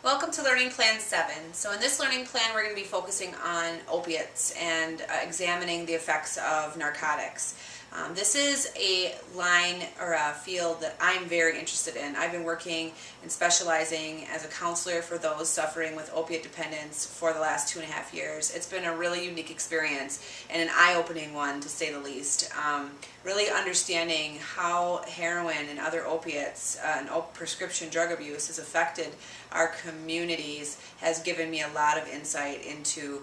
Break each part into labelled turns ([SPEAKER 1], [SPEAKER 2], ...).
[SPEAKER 1] Welcome to Learning Plan 7. So in this learning plan we're going to be focusing on opiates and examining the effects of narcotics. This is a line or a field that I'm very interested in. I've been working and specializing as a counselor for those suffering with opiate dependence for the last 2.5 years. It's been a really unique experience and an eye-opening one, to say the least. Really understanding how heroin and other opiates and prescription drug abuse has affected our communities has given me a lot of insight into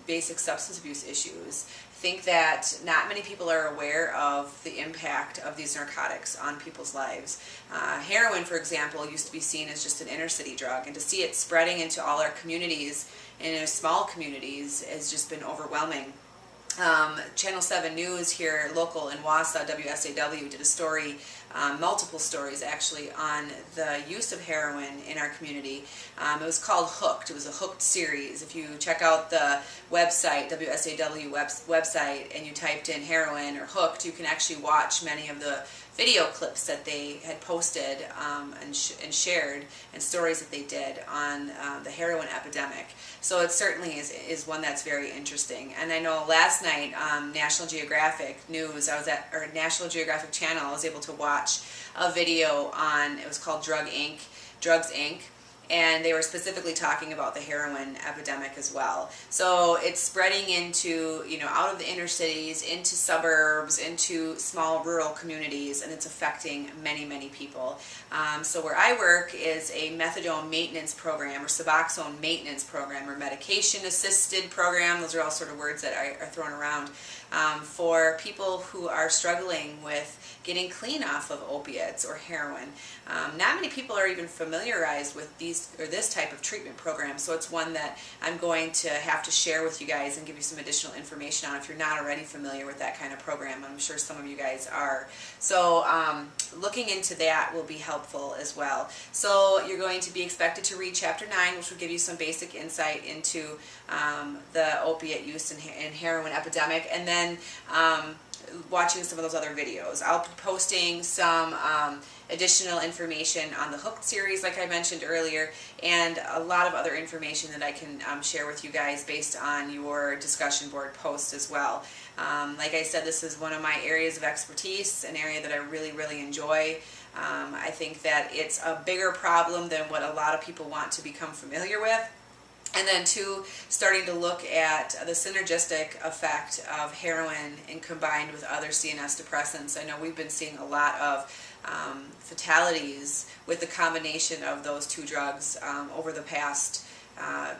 [SPEAKER 1] basic substance abuse issues. I think that not many people are aware of the impact of these narcotics on people's lives. Heroin, for example, used to be seen as just an inner city drug, and to see it spreading into all our communities and in small communities has just been overwhelming. Channel 7 News here, local in Wausau, WSAW, did a story, multiple stories actually, on the use of heroin in our community. It was called Hooked. It was a Hooked series. If you check out the website, WSAW website, and you typed in heroin or Hooked, you can actually watch many of the video clips that they had posted and shared, and stories that they did on the heroin epidemic. So it certainly is one that's very interesting. And I know last night National Geographic News, National Geographic Channel, I was able to watch a video on, it was called Drugs Inc., and they were specifically talking about the heroin epidemic as well. So it's spreading into, out of the inner cities, into suburbs, into small rural communities, and it's affecting many, many people. So where I work is a methadone maintenance program, or Suboxone maintenance program, or medication-assisted program. Those are all sort of words that are thrown around for people who are struggling with getting clean off of opiates or heroin. Not many people are even familiarized with this type of treatment program, so it's one that I'm going to have to share with you guys and give you some additional information on if you're not already familiar with that kind of program. I'm sure some of you guys are. So looking into that will be helpful as well. So you're going to be expected to read Chapter 9, which will give you some basic insight into the opiate use and heroin epidemic, and then watching some of those other videos. I'll be posting some additional information on the Hooked series, like I mentioned earlier, and a lot of other information that I can share with you guys based on your discussion board posts as well. Like I said, this is one of my areas of expertise, an area that I really, really enjoy. I think that it's a bigger problem than what a lot of people want to become familiar with. And then two, starting to look at the synergistic effect of heroin and combined with other CNS depressants. I know we've been seeing a lot of fatalities with the combination of those two drugs over the past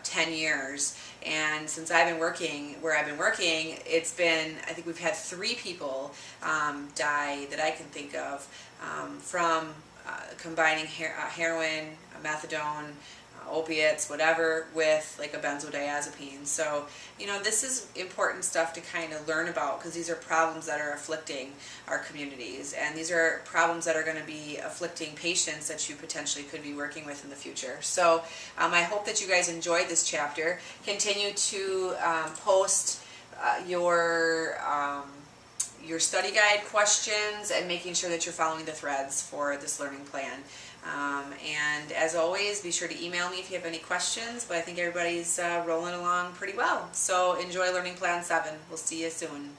[SPEAKER 1] 10 years. And since I've been working where I've been working, it's been, I think we've had 3 people die that I can think of from combining heroin, methadone, opiates, whatever, with like a benzodiazepine. So, this is important stuff to kind of learn about, because these are problems that are afflicting our communities, and these are problems that are going to be afflicting patients that you potentially could be working with in the future. So I hope that you guys enjoyed this chapter. Continue to post your study guide questions and making sure that you're following the threads for this learning plan. And as always, be sure to email me if you have any questions, but I think everybody's rolling along pretty well. So enjoy Learning Plan 7. We'll see you soon.